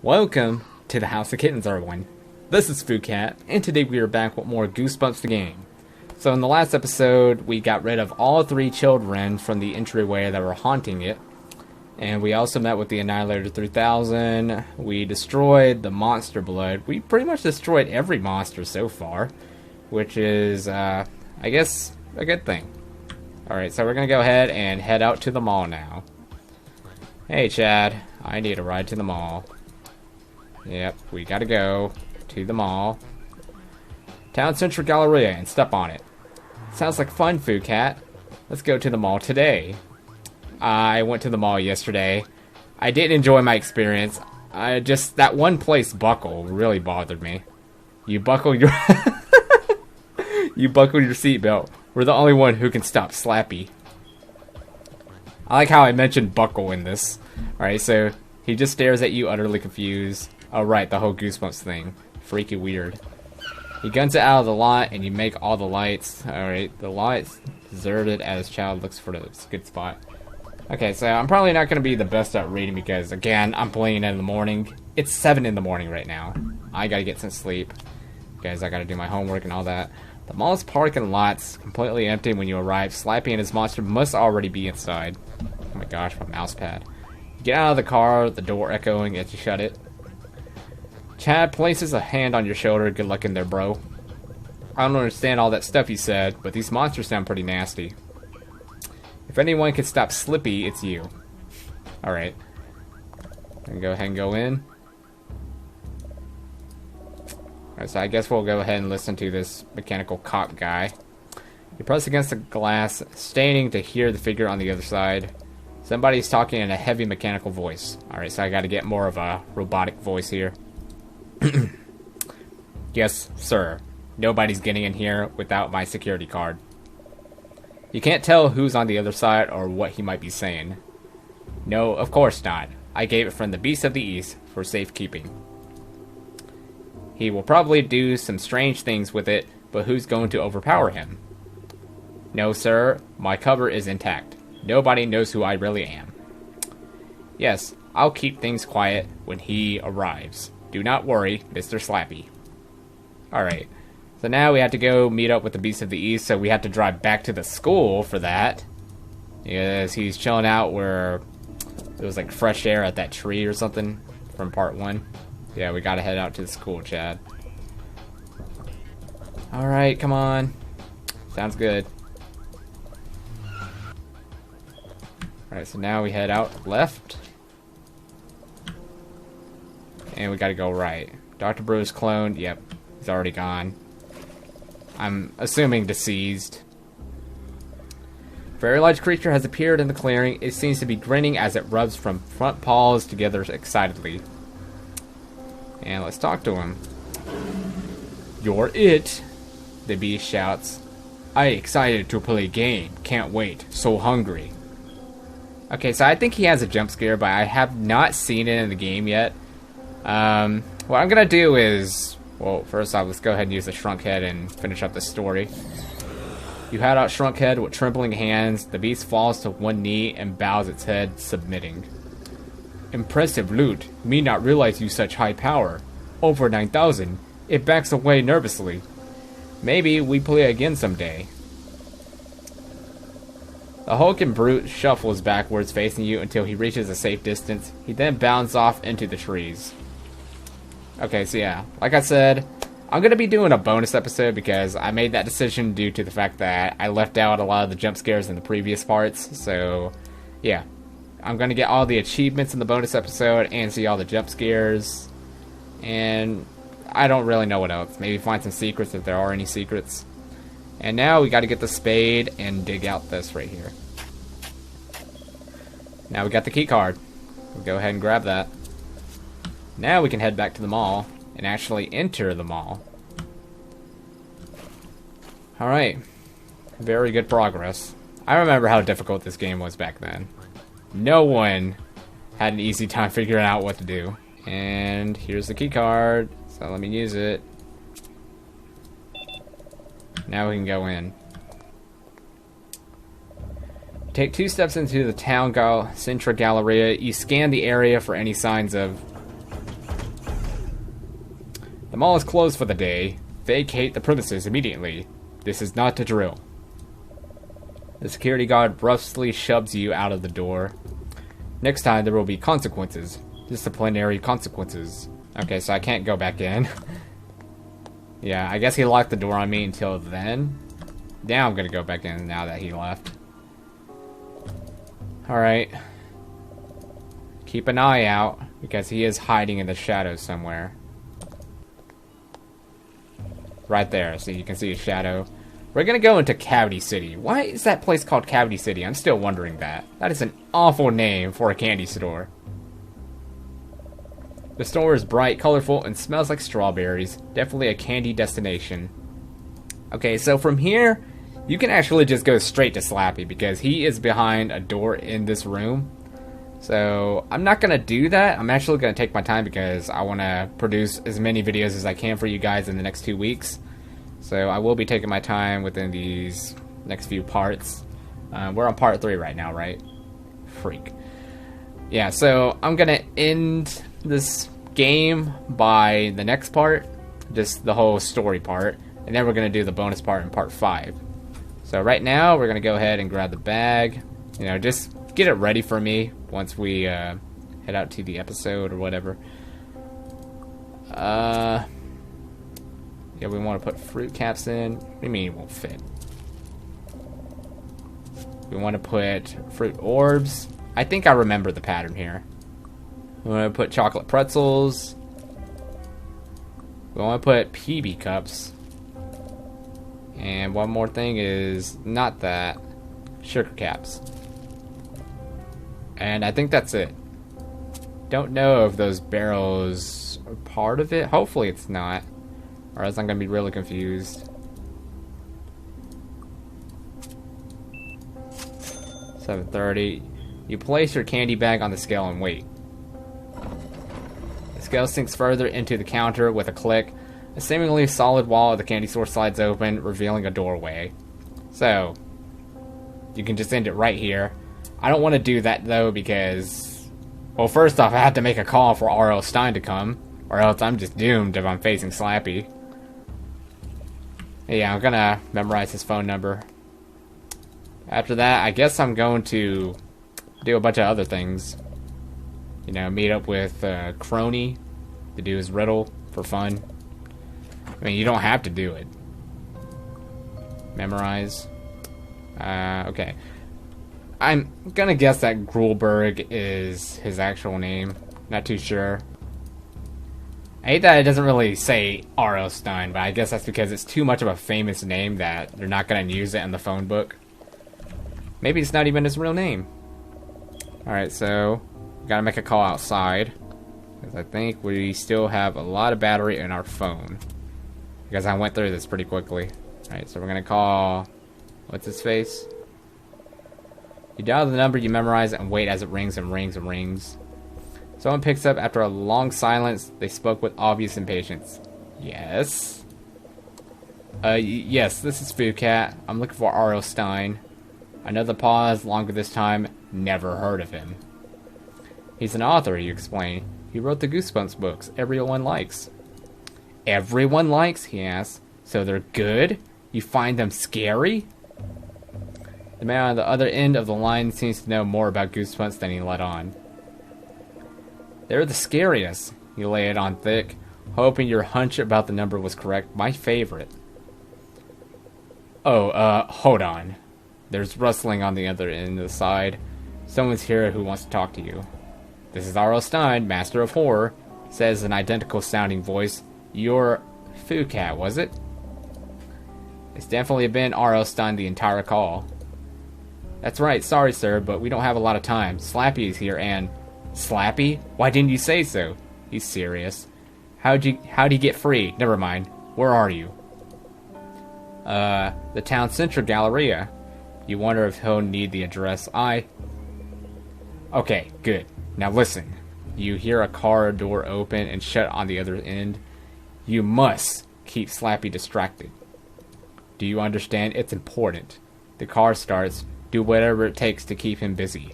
Welcome to the House of Kittens, everyone. This is FoodCat, and today we are back with more Goosebumps the game. So in the last episode, we got rid of all three children from the entryway that were haunting it. And we also met with the Annihilator 3000. We destroyed the Monster Blood. We pretty much destroyed every monster so far, which is, I guess, a good thing. Alright, so we're going to go ahead and head out to the mall now. Hey, Chad. I need a ride to the mall. Yep, we gotta go to the mall. Town Central Galleria and step on it. Sounds like fun, Food Cat. Let's go to the mall today. I went to the mall yesterday. I didn't enjoy my experience. That one place, Buckle, really bothered me. You buckle your you buckle your seatbelt. We're the only one who can stop Slappy. I like how I mentioned Buckle in this. Alright, so he just stares at you utterly confused. Oh right, the whole Goosebumps thing. Freaky weird. He guns it out of the lot and you make all the lights. Alright, the light's deserted as child looks for the good spot. Okay, so I'm probably not going to be the best at reading because, again, I'm playing in the morning. It's 7 in the morning right now. I gotta get some sleep. Because I gotta do my homework and all that. The mall's parking lot's completely empty when you arrive. Slappy and his monster must already be inside. Oh my gosh, my mouse pad. You get out of the car, the door echoing as you shut it. Chad places a hand on your shoulder. Good luck in there, bro. I don't understand all that stuff you said, but these monsters sound pretty nasty. If anyone can stop Slippy, it's you. Alright. Go ahead and go in. Alright, so I guess we'll go ahead and listen to this mechanical cop guy. You press against the glass, staining to hear the figure on the other side. Somebody's talking in a heavy mechanical voice. Alright, so I gotta get more of a robotic voice here. Yes, sir. Nobody's getting in here without my security card. You can't tell who's on the other side or what he might be saying. No, of course not. I gave it from the Beast of the East for safekeeping. He will probably do some strange things with it, but who's going to overpower him? No, sir. My cover is intact. Nobody knows who I really am. Yes, I'll keep things quiet when he arrives. Do not worry, Mr. Slappy. Alright, so now we have to go meet up with the Beast of the East, so we have to drive back to the school for that. Because he's chilling out where there was like fresh air at that tree or something from part 1. Yeah, we gotta head out to the school, Chad. Alright, come on. Sounds good. Alright, so now we head out left. And we gotta go right. Dr. Brew's clone, yep, he's already gone. I'm assuming deceased. Very large creature has appeared in the clearing. It seems to be grinning as it rubs from front paws together excitedly. And let's talk to him. You're it, the beast shouts. I excited to play a game. Can't wait. So hungry. Okay, so I think he has a jump scare, but I have not seen it in the game yet. What I'm gonna do is, well, first off, let's go ahead and use the shrunk head and finish up the story. You head out shrunk head with trembling hands. The beast falls to one knee and bows its head, submitting. Impressive loot. Me not realize you such high power. Over 9,000. It backs away nervously. Maybe we play again someday. The hulking brute shuffles backwards, facing you until he reaches a safe distance. He then bounds off into the trees. Okay, so yeah, like I said, I'm going to be doing a bonus episode because I made that decision due to the fact that I left out a lot of the jump scares in the previous parts. So, yeah, I'm going to get all the achievements in the bonus episode and see all the jump scares. And I don't really know what else. Maybe find some secrets if there are any secrets. And now we got to get the spade and dig out this right here. Now we got the key card. We'll go ahead and grab that. Now we can head back to the mall and actually enter the mall. Alright. Very good progress. I remember how difficult this game was back then. No one had an easy time figuring out what to do. And here's the key card. So let me use it. Now we can go in. Take 2 steps into the town Central Galleria. You scan the area for any signs of The mall is closed for the day. Vacate the premises immediately. This is not a drill. The security guard roughly shoves you out of the door. Next time there will be consequences. Disciplinary consequences. Okay, so I can't go back in. Yeah, I guess he locked the door on me until then. Now I'm gonna go back in now that he left. Alright. Keep an eye out, because he is hiding in the shadows somewhere. Right there, so you can see his shadow. We're gonna go into Cavity City. Why is that place called Cavity City? I'm still wondering that. That is an awful name for a candy store. The store is bright, colorful, and smells like strawberries. Definitely a candy destination. Okay, so from here, you can actually just go straight to Slappy, because he is behind a door in this room. So, I'm not gonna do that. I'm actually gonna take my time, because I want to produce as many videos as I can for you guys in the next 2 weeks. So I will be taking my time within these next few parts. We're on part 3 right now, right? Freak. Yeah, so I'm gonna end this game by the next part, just the whole story part, and then we're gonna do the bonus part in part 5. So right now we're gonna go ahead and grab the bag, you know, just get it ready for me once we head out to the episode or whatever. Yeah, we want to put fruit caps in. What do you mean it won't fit? We want to put fruit orbs. I think I remember the pattern here. We want to put chocolate pretzels. We want to put PB cups. And one more thing is not that. Sugar caps. And I think that's it. Don't know if those barrels are part of it. Hopefully it's not. Or else I'm going to be really confused. 7:30. You place your candy bag on the scale and wait. The scale sinks further into the counter with a click. A seemingly solid wall of the candy store slides open, revealing a doorway. So, you can just end it right here. I don't want to do that though because, well, first off, I have to make a call for R.L. Stine to come, or else I'm just doomed if I'm facing Slappy. Yeah, I'm gonna memorize his phone number. After that, I guess I'm going to do a bunch of other things. You know, meet up with Crony to do his riddle for fun. I mean, you don't have to do it. Memorize. Okay. I'm gonna guess that Grulberg is his actual name. Not too sure. I hate that it doesn't really say R.L. Stine, but I guess that's because it's too much of a famous name that they're not gonna use it in the phone book. Maybe it's not even his real name. Alright, so we gotta make a call outside, because I think we still have a lot of battery in our phone. Because I went through this pretty quickly. Alright, so we're gonna call... what's his face? You dial the number, you memorize it, and wait as it rings and rings and rings. Someone picks up after a long silence. They spoke with obvious impatience. Yes? Yes, this is Foodcat. I'm looking for R.L. Stine. Another pause, longer this time. Never heard of him. He's an author, you explain. He wrote the Goosebumps books everyone likes. Everyone likes, he asks. So they're good? You find them scary? The man on the other end of the line seems to know more about Goosebumps than he let on. They're the scariest. You lay it on thick, hoping your hunch about the number was correct. My favorite. Oh, hold on. There's rustling on the other end of the side. Someone's here who wants to talk to you. This is R.L. Stine, Master of Horror, says an identical sounding voice. You're Foodcat, was it? It's definitely been R.L. Stine the entire call. That's right, sorry sir, but we don't have a lot of time. Slappy is here and... Slappy? Why didn't you say so? He's serious. How'd he get free? Never mind. Where are you? The town center Galleria. You wonder if he'll need the address. Okay, good. Now listen. You hear a car door open and shut on the other end. You must keep Slappy distracted. Do you understand? It's important. The car starts. Do whatever it takes to keep him busy.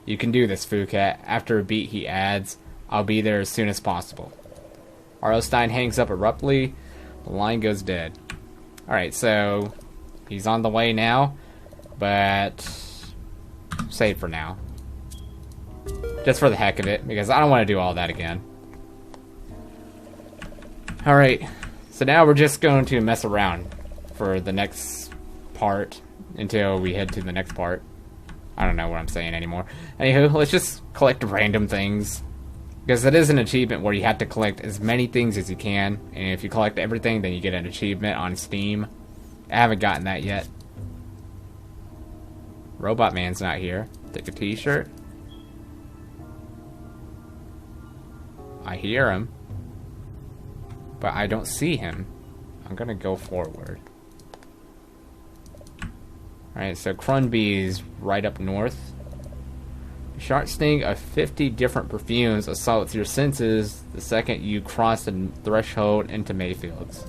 You can do this, Foodcat. After a beat, he adds, I'll be there as soon as possible. R.L. Stein hangs up abruptly. The line goes dead. Alright, so he's on the way now, but save for now. Just for the heck of it, because I don't want to do all that again. Alright, so now we're just going to mess around for the next part until we head to the next part. I don't know what I'm saying anymore. Anywho, let's just collect random things. Because it is an achievement where you have to collect as many things as you can. And if you collect everything, then you get an achievement on Steam. I haven't gotten that yet. Robot Man's not here. Take a t-shirt. I hear him. But I don't see him. I'm gonna go forward. Alright, so Crunby is right up north. The sharp sting of 50 different perfumes assaults your senses the second you cross the threshold into Mayfield's.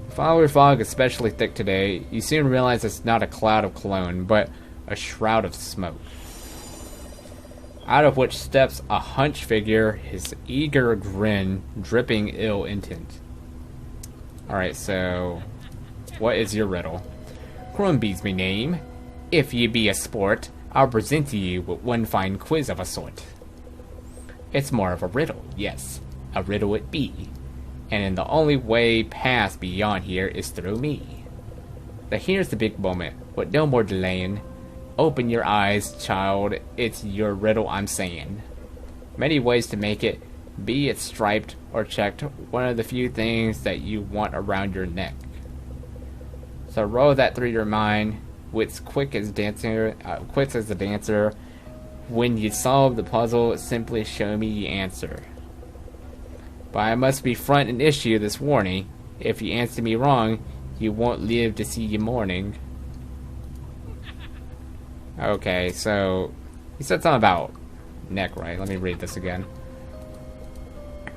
The follower fog is especially thick today. You soon realize it's not a cloud of cologne, but a shroud of smoke, out of which steps a hunched figure, his eager grin dripping ill intent. Alright, so what is your riddle? Crumby's me name. If ye be a sport, I'll present to you with one fine quiz of a sort. It's more of a riddle, yes, a riddle it be, and the only way past beyond here is through me. Now here's the big moment, with no more delaying. Open your eyes, child, it's your riddle I'm saying. Many ways to make it, be it striped or checked, one of the few things that you want around your neck. So roll that through your mind, wits quick as the dancer. When you solve the puzzle, simply show me the answer. But I must be front and issue this warning. If you answer me wrong, you won't live to see your morning. Okay, so he said something about neck, right? Let me read this again.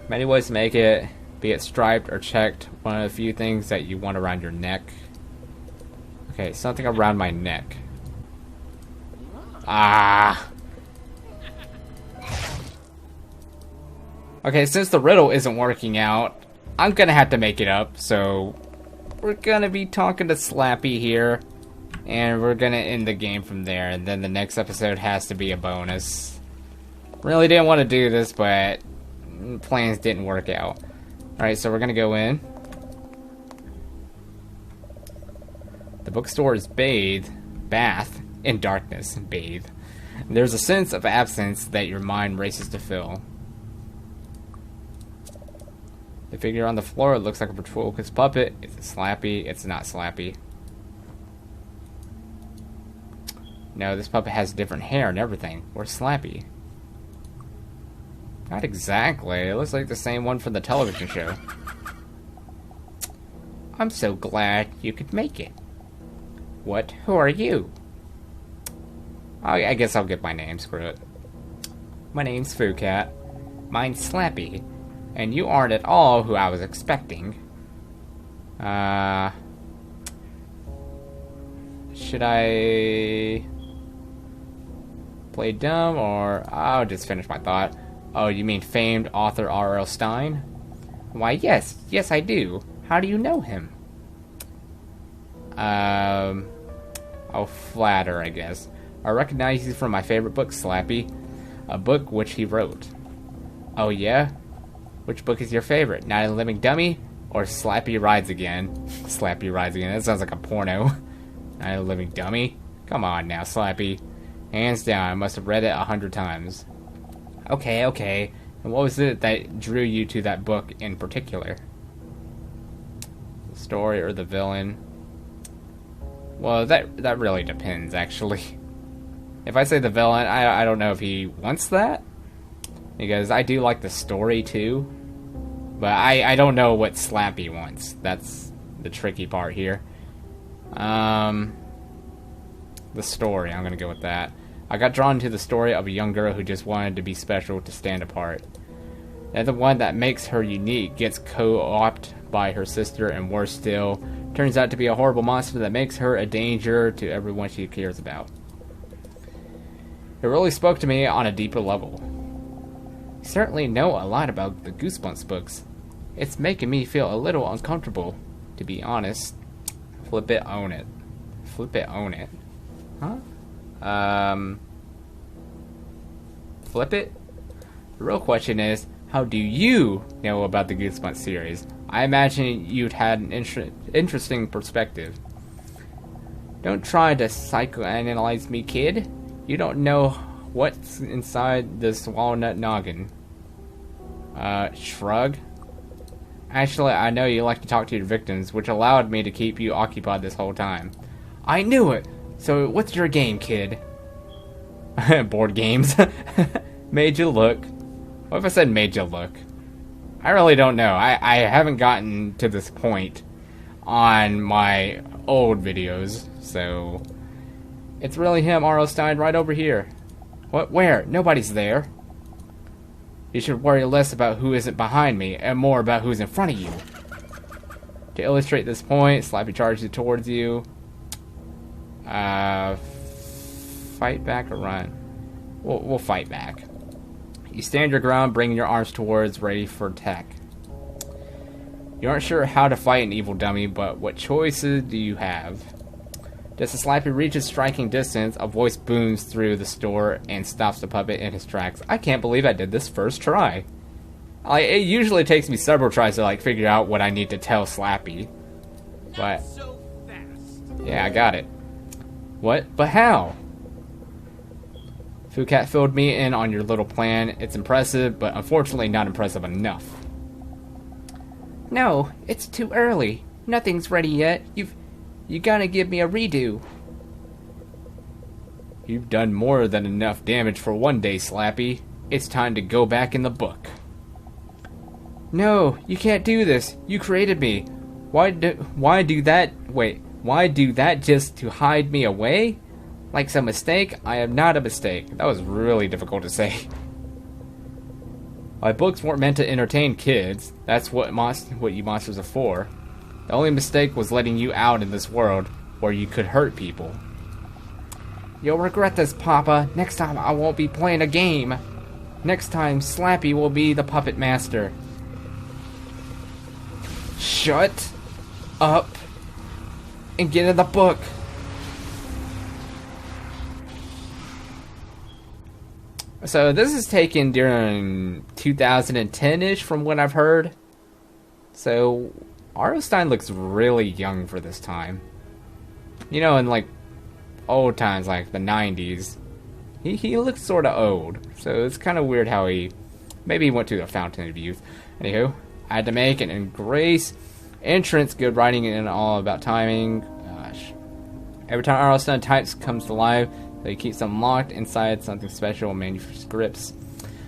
Many ways to make it, be it striped or checked, one of the few things that you want around your neck. Okay, something around my neck. Ah! Okay, since the riddle isn't working out, I'm gonna have to make it up, so we're gonna be talking to Slappy here, and we're gonna end the game from there, and then the next episode has to be a bonus. Really didn't want to do this, but plans didn't work out. Alright, so we're gonna go in. The bookstore is bath in darkness. Bathe. There's a sense of absence that your mind races to fill. The figure on the floor looks like a ventriloquist puppet. Is it Slappy? It's not Slappy. No, this puppet has different hair and everything. Where's Slappy? Not exactly. It looks like the same one from the television show. I'm so glad you could make it. What? Who are you? Oh, I guess I'll get my name. Screw it. My name's Foocat. Mine's Slappy. And you aren't at all who I was expecting. Should I play dumb, or I'll just finish my thought. Oh, you mean famed author R.L. Stein? Why, yes I do. How do you know him? I'll flatter, I guess. I recognize you from my favorite book, Slappy. A book which he wrote. Oh yeah? Which book is your favorite? Night of the Living Dummy? Or Slappy Rides Again? Slappy Rides Again. That sounds like a porno. Night of the Living Dummy? Come on now, Slappy. Hands down, I must have read it 100 times. Okay. And what was it that drew you to that book in particular? The story or the villain? Well, that really depends, actually. If I say the villain, I don't know if he wants that. Because I do like the story, too. But I don't know what Slappy wants. That's the tricky part here. The story, I'm gonna go with that. I got drawn to the story of a young girl who just wanted to be special, to stand apart. And the one that makes her unique gets co-opted by her sister, and worse still, turns out to be a horrible monster that makes her a danger to everyone she cares about. It really spoke to me on a deeper level. You certainly know a lot about the Goosebumps books. It's making me feel a little uncomfortable, to be honest. Flip it, own it. Flip it, own it. Huh? Flip it? The real question is, how do you know about the Goosebumps series? I imagine you'd had an interesting perspective. Don't try to psychoanalyze me, kid. You don't know what's inside this walnut noggin. Shrug. Actually, I know you like to talk to your victims, which allowed me to keep you occupied this whole time. I knew it! So, what's your game, kid? Board games. Made you look. What if I said made you look? I really don't know. I haven't gotten to this point on my old videos, so... It's really him, R.L. Stine, right over here. What? Where? Nobody's there. You should worry less about who isn't behind me, and more about who's in front of you. To illustrate this point, Slappy charges towards you. Fight back or run? We'll fight back. You stand your ground, bringing your arms towards, ready for attack. You aren't sure how to fight an evil dummy, but what choices do you have? Just as Slappy reaches striking distance, a voice booms through the store and stops the puppet in his tracks. I can't believe I did this first try. It usually takes me several tries to figure out what I need to tell Slappy. But so fast. Yeah, I got it. What? But how? Fukat filled me in on your little plan. It's impressive, but unfortunately not impressive enough. No, it's too early. Nothing's ready yet. You gotta give me a redo. You've done more than enough damage for one day, Slappy. It's time to go back in the book. No, you can't do this. You created me. Why do that? Wait, why do that just to hide me away? Like some mistake? I am not a mistake. That was really difficult to say. My books weren't meant to entertain kids. That's what you monsters are for. The only mistake was letting you out in this world where you could hurt people. You'll regret this, Papa. Next time I won't be playing a game. Next time Slappy will be the puppet master. Shut up and get in the book. So this is taken during 2010-ish from what I've heard. So R.L. Stine looks really young for this time. You know, in old times, like the 90s, he looks sort of old. So it's kind of weird how maybe he went to the Fountain of Youth. Anywho, I had to make an Embrace entrance, good writing and all about timing. Gosh. Every time R.L. Stine types comes to life, so he keeps them locked inside something special in manuscripts.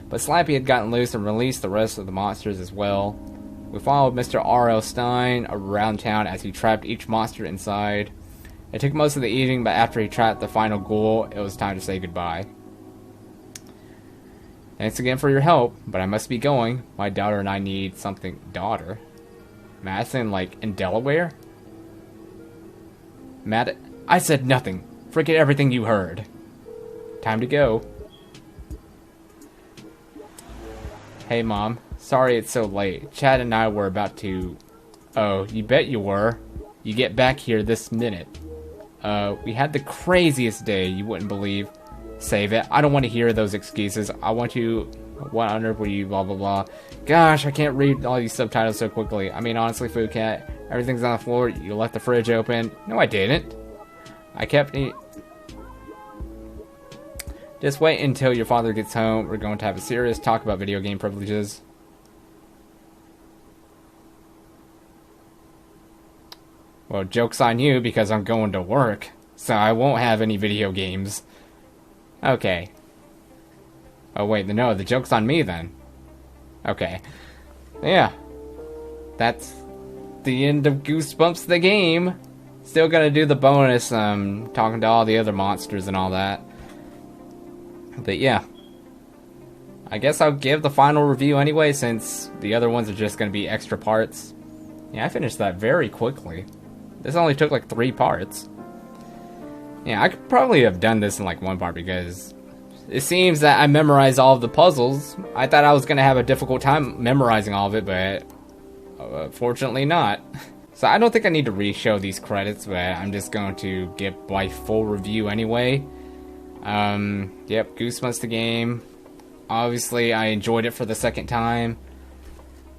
But Slappy had gotten loose and released the rest of the monsters as well. We followed Mr. R.L. Stine around town as he trapped each monster inside. It took most of the evening, but after he trapped the final ghoul, it was time to say goodbye. Thanks again for your help, but I must be going. My daughter and I need something. Daughter? Madison, in Delaware? I said nothing. Forget everything you heard. Time to go. Hey, Mom. Sorry it's so late. Chad and I were about to... Oh, you bet you were. You get back here this minute. We had the craziest day you wouldn't believe. Save it. I don't want to hear those excuses. I want you... What on earth were you... Blah, blah, blah. Gosh, I can't read all these subtitles so quickly. I mean, honestly, Food Cat, everything's on the floor. You left the fridge open. No, I didn't. I kept... Just wait until your father gets home. We're going to have a serious talk about video game privileges. Well, joke's on you because I'm going to work, so I won't have any video games. Okay. Oh wait, no, the joke's on me then. Okay. Yeah. That's the end of Goosebumps the game. Still gonna do the bonus, talking to all the other monsters and all that. But yeah. I guess I'll give the final review anyway, since the other ones are just gonna be extra parts. Yeah, I finished that very quickly. This only took 3 parts. Yeah, I could probably have done this in one part because it seems that I memorized all of the puzzles. I thought I was going to have a difficult time memorizing all of it, but Fortunately not. So I don't think I need to re-show these credits, but I'm just going to give my full review anyway. Yep, Goosebumps the game. Obviously, I enjoyed it for the second time.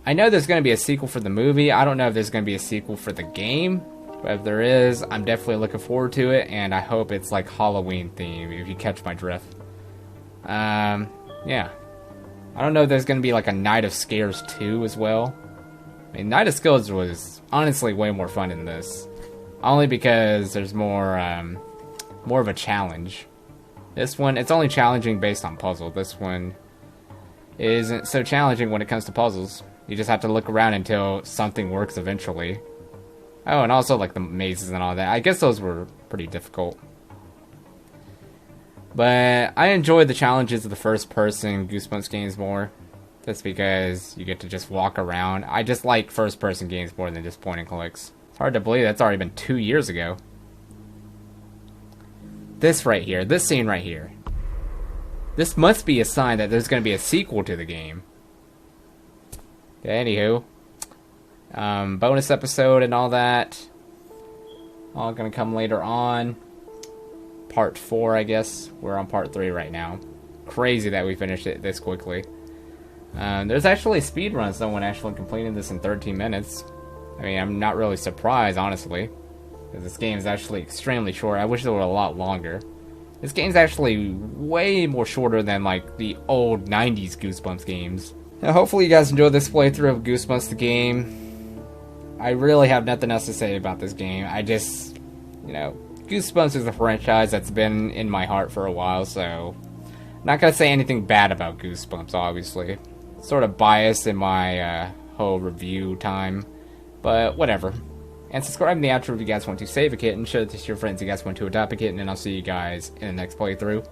I know there's going to be a sequel for the movie. I don't know if there's going to be a sequel for the game. But if there is, I'm definitely looking forward to it. And I hope it's like Halloween themed, if you catch my drift. Yeah. I don't know if there's going to be like a Night of Scares 2 as well. I mean, Night of Scares was honestly way more fun than this. Only because there's more of a challenge. This one, it's only challenging based on puzzle. This one isn't so challenging when it comes to puzzles. You just have to look around until something works eventually. Oh, and also like the mazes and all that. I guess those were pretty difficult. But I enjoyed the challenges of the first-person Goosebumps games more. That's because you get to just walk around. I just like first-person games more than just point and clicks. It's hard to believe that's already been 2 years ago. This right here, this scene right here. This must be a sign that there's going to be a sequel to the game. Anywho, bonus episode and all that, all gonna come later on. Part 4, I guess. We're on part 3 right now. Crazy that we finished it this quickly. There's actually speedrun, someone actually completed this in 13 minutes. I mean, I'm not really surprised, honestly, because this game is actually extremely short. I wish they were a lot longer. This game's actually way more shorter than like the old 90s Goosebumps games. Now, hopefully you guys enjoyed this playthrough of Goosebumps the game. I really have nothing else to say about this game. I just, you know, Goosebumps is a franchise that's been in my heart for a while, so I'm not going to say anything bad about Goosebumps, obviously. Sort of biased in my whole review time, but whatever. And subscribe in the outro if you guys want to save a kitten, share this to your friends if you guys want to adopt a kitten, and I'll see you guys in the next playthrough.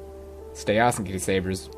Stay awesome, kitty savers.